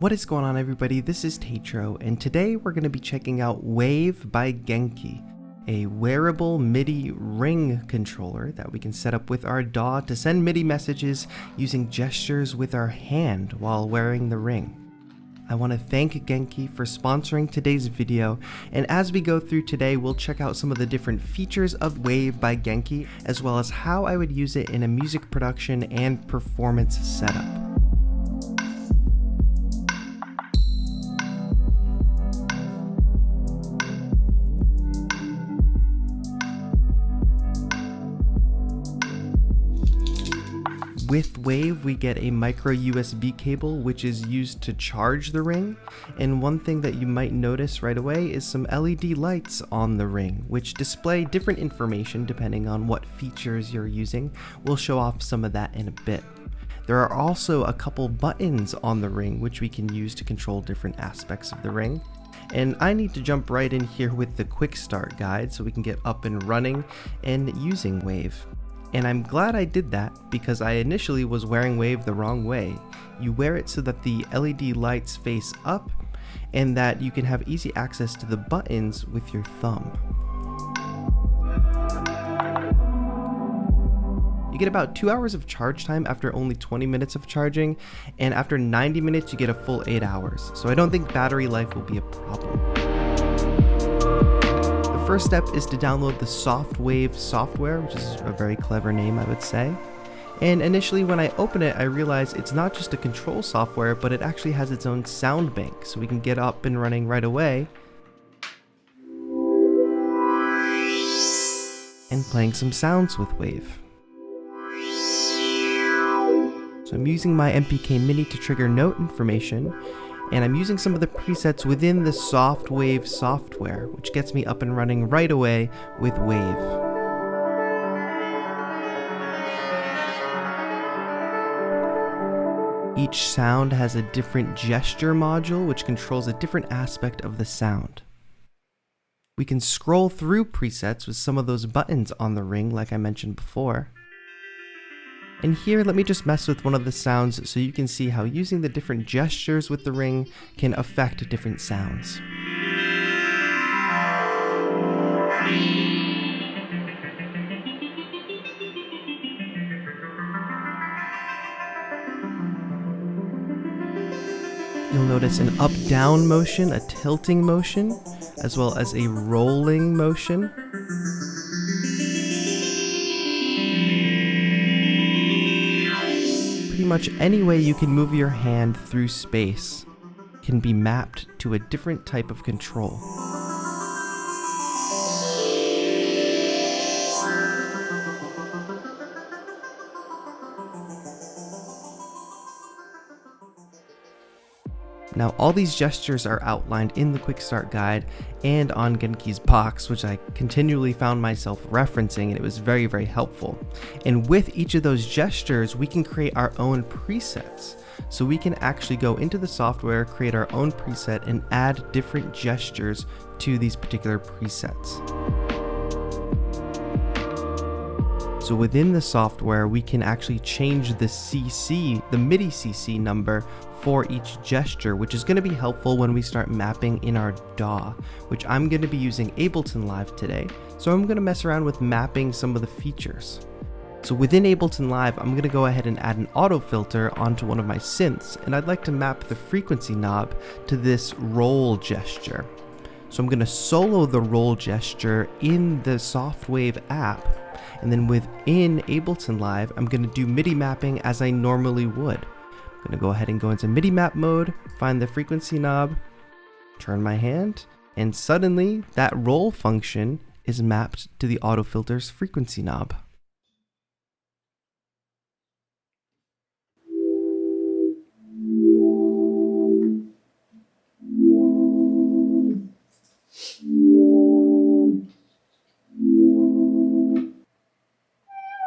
What is going on, everybody? This is TAETRO, and today we're going to be checking out Wave by Genki, a wearable MIDI ring controller that we can set up with our DAW to send MIDI messages using gestures with our hand while wearing the ring. I want to thank Genki for sponsoring today's video, and as we go through today, we'll check out some of the different features of Wave by Genki, as well as how I would use it in a music production and performance setup. With Wave, we get a micro USB cable which is used to charge the ring, and one thing that you might notice right away is some LED lights on the ring which display different information depending on what features you're using. We'll show off some of that in a bit. There are also a couple buttons on the ring which we can use to control different aspects of the ring. And I need to jump right in here with the quick start guide so we can get up and running and using Wave. And I'm glad I did that because I initially was wearing Wave the wrong way. You wear it so that the LED lights face up and that you can have easy access to the buttons with your thumb. You get about 2 hours of charge time after only 20 minutes of charging, and after 90 minutes you get a full 8 hours. So I don't think battery life will be a problem. First step is to download the SoftWave software, which is a very clever name, I would say. And initially when I open it, I realized it's not just a control software, but it actually has its own sound bank, so we can get up and running right away and playing some sounds with Wave. So I'm using my MPK Mini to trigger note information, and I'm using some of the presets within the SoftWave software, which gets me up and running right away with Wave. Each sound has a different gesture module, which controls a different aspect of the sound. We can scroll through presets with some of those buttons on the ring, like I mentioned before. And here, let me just mess with one of the sounds so you can see how using the different gestures with the ring can affect different sounds. You'll notice an up-down motion, a tilting motion, as well as a rolling motion. Pretty much any way you can move your hand through space can be mapped to a different type of control. Now, all these gestures are outlined in the Quick Start Guide and on Genki's box, which I continually found myself referencing, and it was very, very helpful. And with each of those gestures, we can create our own presets. So we can actually go into the software, create our own preset, and add different gestures to these particular presets. So within the software, we can actually change the CC, the MIDI CC number for each gesture, which is going to be helpful when we start mapping in our DAW, which I'm going to be using Ableton Live today. So I'm going to mess around with mapping some of the features. So within Ableton Live, I'm going to go ahead and add an auto filter onto one of my synths, and I'd like to map the frequency knob to this roll gesture. So I'm going to solo the roll gesture in the SoftWave app, and then within Ableton Live, I'm going to do MIDI mapping as I normally would. I'm going to go ahead and go into MIDI map mode, find the frequency knob, turn my hand, and suddenly that roll function is mapped to the auto filter's frequency knob.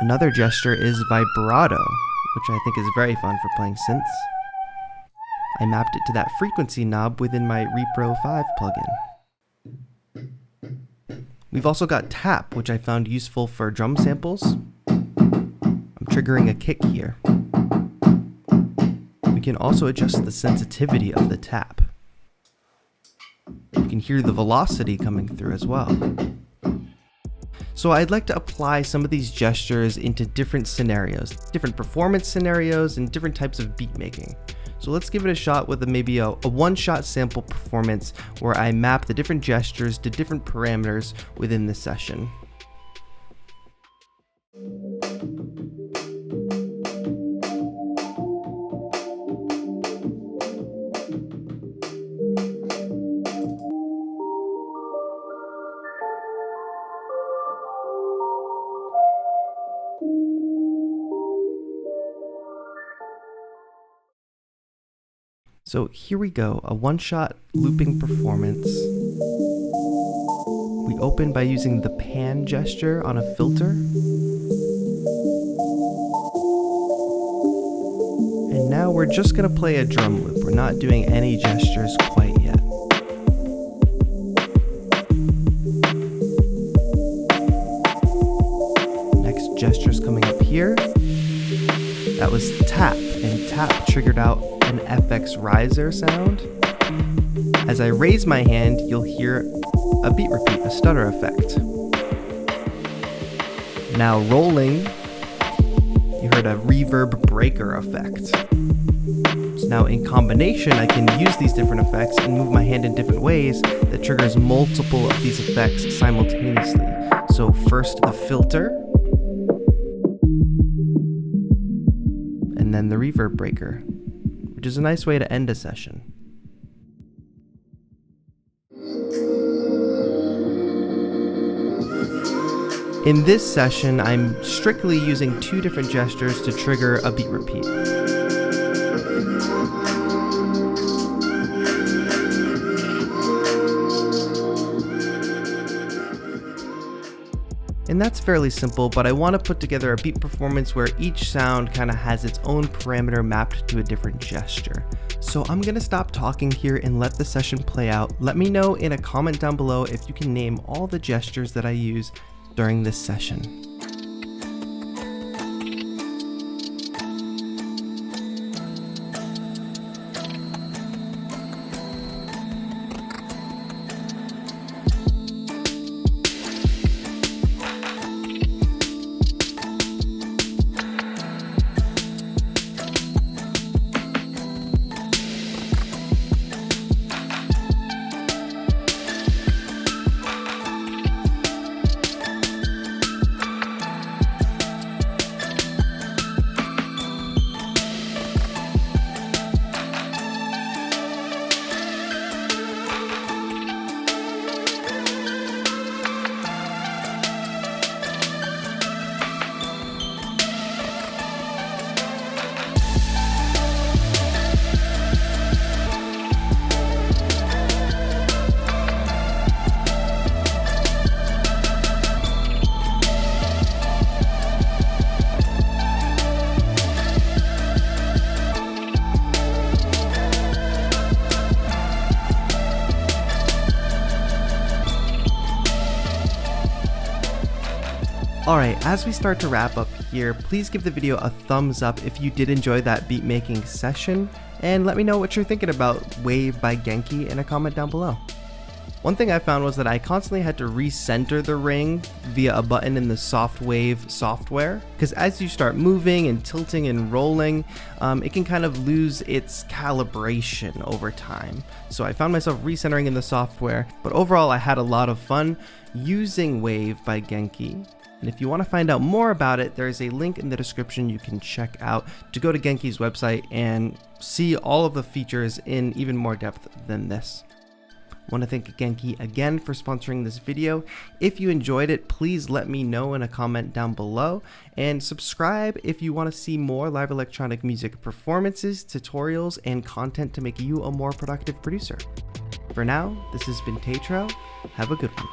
Another gesture is vibrato, which I think is very fun for playing synths. I mapped it to that frequency knob within my Repro 5 plugin. We've also got tap, which I found useful for drum samples. I'm triggering a kick here. We can also adjust the sensitivity of the tap. You can hear the velocity coming through as well. So I'd like to apply some of these gestures into different scenarios, different performance scenarios, and different types of beat making. So let's give it a shot with maybe a one-shot sample performance where I map the different gestures to different parameters within the session. So here we go, a one-shot looping performance. We open by using the pan gesture on a filter. And now we're just gonna play a drum loop. We're not doing any gestures quite yet. Next gesture's coming up here. That was tap, and tap triggered out an FX riser sound. As I raise my hand, you'll hear a beat repeat, a stutter effect. Now rolling, you heard a reverb breaker effect. So now in combination, I can use these different effects and move my hand in different ways that triggers multiple of these effects simultaneously. So first the filter, and then the reverb breaker, which is a nice way to end a session. In this session, I'm strictly using two different gestures to trigger a beat repeat. And that's fairly simple, but I want to put together a beat performance where each sound kind of has its own parameter mapped to a different gesture. So I'm going to stop talking here and let the session play out. Let me know in a comment down below if you can name all the gestures that I use during this session. Alright, as we start to wrap up here, please give the video a thumbs up if you did enjoy that beat making session, and let me know what you're thinking about Wave by Genki in a comment down below. One thing I found was that I constantly had to recenter the ring via a button in the Soft Wave software, because as you start moving and tilting and rolling, it can kind of lose its calibration over time. So I found myself recentering in the software, but overall I had a lot of fun using Wave by Genki. And if you want to find out more about it, there is a link in the description you can check out to go to Genki's website and see all of the features in even more depth than this. I want to thank Genki again for sponsoring this video. If you enjoyed it, please let me know in a comment down below, and subscribe if you want to see more live electronic music performances, tutorials, and content to make you a more productive producer. For now, this has been TAETRO. Have a good one.